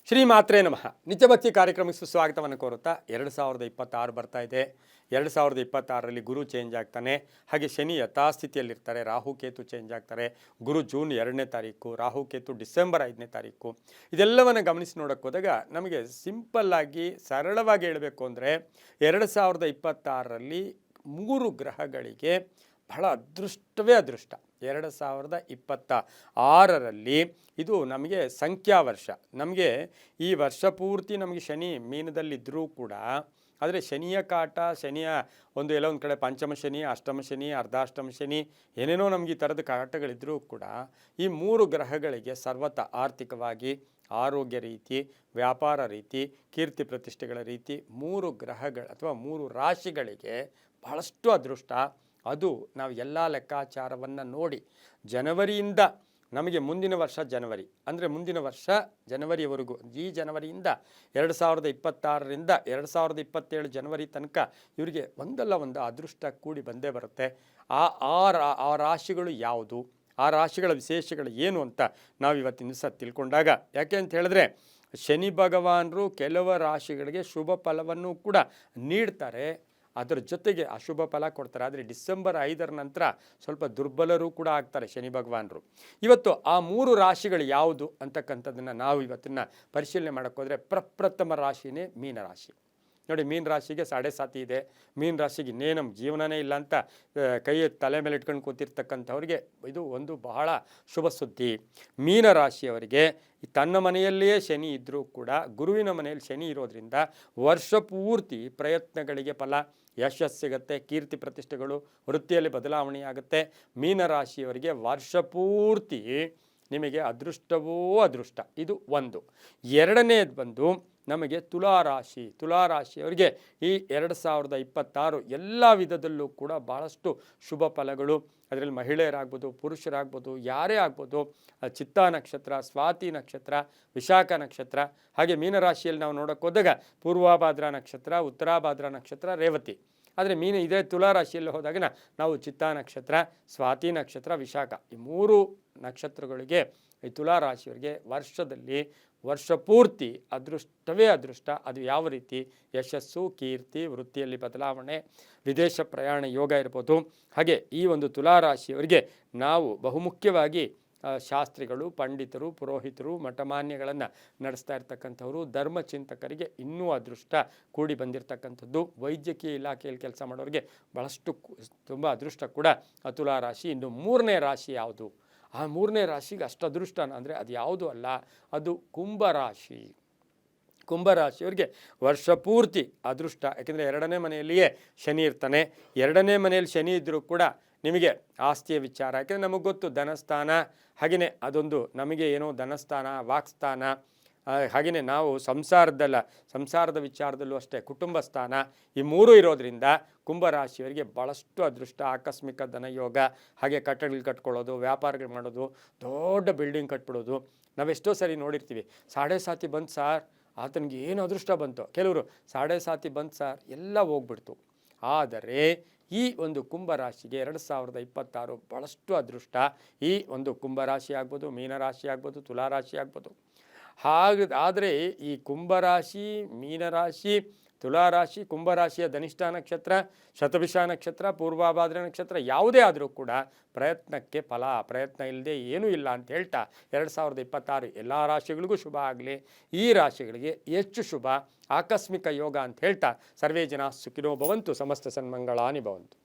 ಶ್ರೀ ಮಾತ್ರೇ ನಮಃ. ನಿತ್ಯಭಕ್ತಿ ಕಾರ್ಯಕ್ರಮಕ್ಕೆ ಸುಸ್ವಾಗತವನ್ನು ಕೋರುತ್ತಾ 2026 ಬರ್ತಾ ಇದೆ. 2026ರಲ್ಲಿ ಗುರು ಚೇಂಜ್ ಆಗ್ತಾನೆ, ಹಾಗೆ ಶನಿ ಯಥಾಸ್ಥಿತಿಯಲ್ಲಿರ್ತಾರೆ, ರಾಹುಕೇತು ಚೇಂಜ್ ಆಗ್ತಾರೆ. ಗುರು ಜೂನ್ 2ನೇ ತಾರೀಕು, ರಾಹುಕೇತು ಡಿಸೆಂಬರ್ 5ನೇ ತಾರೀಕು. ಇದೆಲ್ಲವನ್ನು ಗಮನಿಸಿ ನೋಡೋಕ್ಕೆ ಹೋದಾಗ ನಮಗೆ ಸಿಂಪಲ್ಲಾಗಿ ಸರಳವಾಗಿ ಹೇಳಬೇಕು ಅಂದರೆ 2026ರಲ್ಲಿ 3 ಗ್ರಹಗಳಿಗೆ ಬಹಳ ಅದೃಷ್ಟವೇ ಅದೃಷ್ಟ. 2026ರಲ್ಲಿ ಇದು ನಮಗೆ ಸಂಖ್ಯಾ ವರ್ಷ. ನಮಗೆ ಈ ವರ್ಷ ಪೂರ್ತಿ ನಮಗೆ ಶನಿ ಮೀನದಲ್ಲಿದ್ದರೂ ಕೂಡ, ಆದರೆ ಶನಿಯ ಕಾಟ, ಶನಿಯ ಎಲ್ಲೋ ಒಂದು ಕಡೆ ಪಂಚಮ ಶನಿ, ಅಷ್ಟಮ ಶನಿ, ಅರ್ಧಾಷ್ಟಮ ಶನಿ, ಏನೇನೋ ನಮಗೆ ಈ ಥರದ ಕಾಟಗಳಿದ್ದರೂ ಕೂಡ ಈ 3 ಗ್ರಹಗಳಿಗೆ ಸರ್ವತ ಆರ್ಥಿಕವಾಗಿ, ಆರೋಗ್ಯ ರೀತಿ, ವ್ಯಾಪಾರ ರೀತಿ, ಕೀರ್ತಿ ಪ್ರತಿಷ್ಠೆಗಳ ರೀತಿ 3 ಗ್ರಹಗಳು ಅಥವಾ 3 ರಾಶಿಗಳಿಗೆ ಬಹಳಷ್ಟು ಅದೃಷ್ಟ. ಅದು ನಾವು ಎಲ್ಲ ಲೆಕ್ಕಾಚಾರವನ್ನು ನೋಡಿ ಜನವರಿಯಿಂದ ನಮಗೆ ಮುಂದಿನ ವರ್ಷ ಜನವರಿ, ಅಂದರೆ ಮುಂದಿನ ವರ್ಷ ಜನವರಿಯವರೆಗೂ, ಈ ಜನವರಿಯಿಂದ 2026ರಿಂದ 2027 ಜನವರಿ ತನಕ ಇವರಿಗೆ ಒಂದಲ್ಲ ಒಂದು ಅದೃಷ್ಟ ಕೂಡಿ ಬಂದೇ ಬರುತ್ತೆ. ಆ ರಾಶಿಗಳು ಯಾವುದು, ಆ ರಾಶಿಗಳ ವಿಶೇಷಗಳು ಏನು ಅಂತ ನಾವು ಇವತ್ತಿನ ದಿವಸ ತಿಳ್ಕೊಂಡಾಗ, ಯಾಕೆ ಅಂತ ಹೇಳಿದ್ರೆ ಶನಿ ಭಗವಾನರು ಕೆಲವು ರಾಶಿಗಳಿಗೆ ಶುಭ ಫಲವನ್ನು ಕೂಡ ನೀಡ್ತಾರೆ, ಅದರ ಜೊತೆಗೆ ಅಶುಭ ಫಲ ಕೊಡ್ತಾರೆ. ಆದರೆ ಡಿಸೆಂಬರ್ 5ರ ನಂತರ ಸ್ವಲ್ಪ ದುರ್ಬಲರು ಕೂಡ ಆಗ್ತಾರೆ ಶನಿ ಭಗವಾನರು. ಇವತ್ತು ಆ 3 ರಾಶಿಗಳು ಯಾವುದು ಅಂತಕ್ಕಂಥದ್ದನ್ನು ನಾವು ಇವತ್ತಿನ ಪರಿಶೀಲನೆ ಮಾಡೋಕ್ಕೋದ್ರೆ ಪ್ರಪ್ರಥಮ ರಾಶಿನೇ ಮೀನರಾಶಿ. ನೋಡಿ, ಮೀನ ರಾಶಿಗೆ 7.5 ಇದೆ. ಮೀನ ರಾಶಿಗೆ ಇನ್ನೇನು ನಮ್ಮ ಜೀವನನೇ ಇಲ್ಲ ಅಂತ ಕೈ ತಲೆ ಮೇಲೆ ಇಟ್ಕೊಂಡು ಕೂತಿರ್ತಕ್ಕಂಥವ್ರಿಗೆ ಇದು ಒಂದು ಬಹಳ ಶುಭ ಸುದ್ದಿ. ಮೀನ ರಾಶಿಯವರಿಗೆ ತನ್ನ ಮನೆಯಲ್ಲಿಯೇ ಶನಿ ಇದ್ದರೂ ಕೂಡ ಗುರುವಿನ ಮನೆಯಲ್ಲಿ ಶನಿ ಇರೋದ್ರಿಂದ ವರ್ಷ ಪೂರ್ತಿ ಪ್ರಯತ್ನಗಳಿಗೆ ಫಲ, ಯಶಸ್ಸು ಸಿಗುತ್ತೆ, ಕೀರ್ತಿ ಪ್ರತಿಷ್ಠೆಗಳು, ವೃತ್ತಿಯಲ್ಲಿ ಬದಲಾವಣೆ ಆಗುತ್ತೆ. ಮೀನರಾಶಿಯವರಿಗೆ ವರ್ಷ ಪೂರ್ತಿ ನಿಮಗೆ ಅದೃಷ್ಟವೋ ಅದೃಷ್ಟ. ಇದು ಒಂದು. ಎರಡನೇದು ಬಂದು ನಮಗೆ ತುಲಾರಾಶಿ. ತುಲಾರಾಶಿಯವರಿಗೆ ಈ 2026 ಎಲ್ಲ ವಿಧದಲ್ಲೂ ಕೂಡ ಭಾಳಷ್ಟು ಶುಭ ಫಲಗಳು. ಅದರಲ್ಲಿ ಮಹಿಳೆಯರಾಗ್ಬೋದು, ಪುರುಷರಾಗ್ಬೋದು, ಯಾರೇ ಆಗ್ಬೋದು. ಚಿತ್ತಾ ನಕ್ಷತ್ರ, ಸ್ವಾತಿ ನಕ್ಷತ್ರ, ವಿಶಾಖ ನಕ್ಷತ್ರ, ಹಾಗೆ ಮೀನರಾಶಿಯಲ್ಲಿ ನಾವು ನೋಡೋಕ್ಕೆ ಹೋದಾಗ ಪೂರ್ವಭಾದ್ರಾ ನಕ್ಷತ್ರ, ಉತ್ತರಾಭಾದ್ರಾ ನಕ್ಷತ್ರ, ರೇವತಿ. ಆದರೆ ಇದೇ ತುಲಾರಾಶಿಯಲ್ಲಿ ಹೋದಾಗ ನಾವು ಚಿತ್ತಾ ನಕ್ಷತ್ರ, ಸ್ವಾತಿ ನಕ್ಷತ್ರ, ವಿಶಾಖ, ಈ 3 ನಕ್ಷತ್ರಗಳಿಗೆ ಈ ತುಲಾರಾಶಿಯವರಿಗೆ ವರ್ಷದಲ್ಲಿ ವರ್ಷ ಪೂರ್ತಿ ಅದೃಷ್ಟವೇ ಅದೃಷ್ಟ. ಅದು ಯಾವ ರೀತಿ? ಯಶಸ್ಸು, ಕೀರ್ತಿ, ವೃತ್ತಿಯಲ್ಲಿ ಬದಲಾವಣೆ, ವಿದೇಶ ಪ್ರಯಾಣ ಯೋಗ ಇರ್ಬೋದು. ಹಾಗೆ ಈ ಒಂದು ತುಲಾರಾಶಿಯವರಿಗೆ ನಾವು ಬಹುಮುಖ್ಯವಾಗಿ ಶಾಸ್ತ್ರಿಗಳು, ಪಂಡಿತರು, ಪುರೋಹಿತರು, ಮಠಮಾನ್ಯಗಳನ್ನು ನಡೆಸ್ತಾ ಇರ್ತಕ್ಕಂಥವ್ರು, ಧರ್ಮಚಿಂತಕರಿಗೆ ಇನ್ನೂ ಅದೃಷ್ಟ ಕೂಡಿ ಬಂದಿರತಕ್ಕಂಥದ್ದು. ವೈದ್ಯಕೀಯ ಇಲಾಖೆಯಲ್ಲಿ ಕೆಲಸ ಮಾಡೋರಿಗೆ ಭಾಳಷ್ಟು ತುಂಬ ಅದೃಷ್ಟ ಕೂಡ ತುಲಾರಾಶಿ. ಇನ್ನು 3ನೇ ರಾಶಿ ಯಾವುದು? ಆ 3ನೇ ರಾಶಿಗೆ ಅಷ್ಟು ಅದೃಷ್ಟ ಅಂದರೆ ಅದು ಯಾವುದು ಅಲ್ಲ, ಅದು ಕುಂಭರಾಶಿ. ಕುಂಭರಾಶಿಯವರಿಗೆ ವರ್ಷ ಪೂರ್ತಿ ಅದೃಷ್ಟ. ಯಾಕೆಂದರೆ 2ನೇ ಮನೆಯಲ್ಲಿಯೇ ಶನಿ ಇರ್ತಾನೆ. 2ನೇ ಮನೆಯಲ್ಲಿ ಶನಿ ಇದ್ದರೂ ಕೂಡ ನಿಮಗೆ ಆಸ್ತಿಯ ವಿಚಾರ, ಯಾಕೆಂದರೆ ನಮಗೆ ಗೊತ್ತು ಧನಸ್ಥಾನ, ಹಾಗೆಯೇ ಅದೊಂದು ನಮಗೆ ಏನೋ ಧನಸ್ಥಾನ, ವಾಕ್ಸ್ಥಾನ, ಹಾಗೆಯೇ ನಾವು ಸಂಸಾರದ ವಿಚಾರದಲ್ಲೂ ಅಷ್ಟೇ ಕುಟುಂಬ ಸ್ಥಾನ, ಈ 3 ಇರೋದರಿಂದ ಕುಂಭರಾಶಿಯವರಿಗೆ ಭಾಳಷ್ಟು ಅದೃಷ್ಟ. ಆಕಸ್ಮಿಕ ಧನಯೋಗ, ಹಾಗೆ ಕಟ್ಟಡಗಳು ಕಟ್ಕೊಳ್ಳೋದು, ವ್ಯಾಪಾರಗಳು ಮಾಡೋದು, ದೊಡ್ಡ ಬಿಲ್ಡಿಂಗ್ ಕಟ್ಬಿಡೋದು. ನಾವೆಷ್ಟೋ ಸರಿ ನೋಡಿರ್ತೀವಿ, 7.5 ಬಂತು ಸಾರ್, ಆತನಿಗೆ ಏನು ಅದೃಷ್ಟ ಬಂತು. ಕೆಲವರು 7.5 ಬಂತು ಸಾರ್, ಎಲ್ಲ ಹೋಗ್ಬಿಡ್ತು. ಆದರೆ ಈ ಒಂದು ಕುಂಭರಾಶಿಗೆ 2026 ಭಾಳಷ್ಟು ಅದೃಷ್ಟ. ಈ ಒಂದು ಕುಂಭರಾಶಿ ಆಗ್ಬೋದು, ಮೀನರಾಶಿ ಆಗ್ಬೋದು, ತುಲಾರಾಶಿ ಆಗ್ಬೋದು. ಆದರೆ ಈ ಕುಂಭರಾಶಿ, ಮೀನರಾಶಿ, ತುಲಾರಾಶಿ, ಕುಂಭರಾಶಿಯ ಧನಿಷ್ಠ ನಕ್ಷತ್ರ, ಶತಭಿಷ ನಕ್ಷತ್ರ, ಪೂರ್ವಭಾದ್ರ ನಕ್ಷತ್ರ ಯಾವುದೇ ಆದರೂ ಕೂಡ ಪ್ರಯತ್ನಕ್ಕೆ ಫಲ, ಪ್ರಯತ್ನ ಇಲ್ಲದೆ ಏನೂ ಇಲ್ಲ ಅಂತ ಹೇಳ್ತಾ 2026 ಎಲ್ಲ ರಾಶಿಗಳಿಗೂ ಶುಭ ಆಗಲಿ. ಈ ರಾಶಿಗಳಿಗೆ ಹೆಚ್ಚು ಶುಭ, ಆಕಸ್ಮಿಕ ಯೋಗ ಅಂತ ಹೇಳ್ತಾ ಸರ್ವೇ ಜನ ಸುಖಿನೋ ಭವಂತು, ಸಮಸ್ತ ಸನ್ಮಂಗಳಾನಿ ಭವಂತು.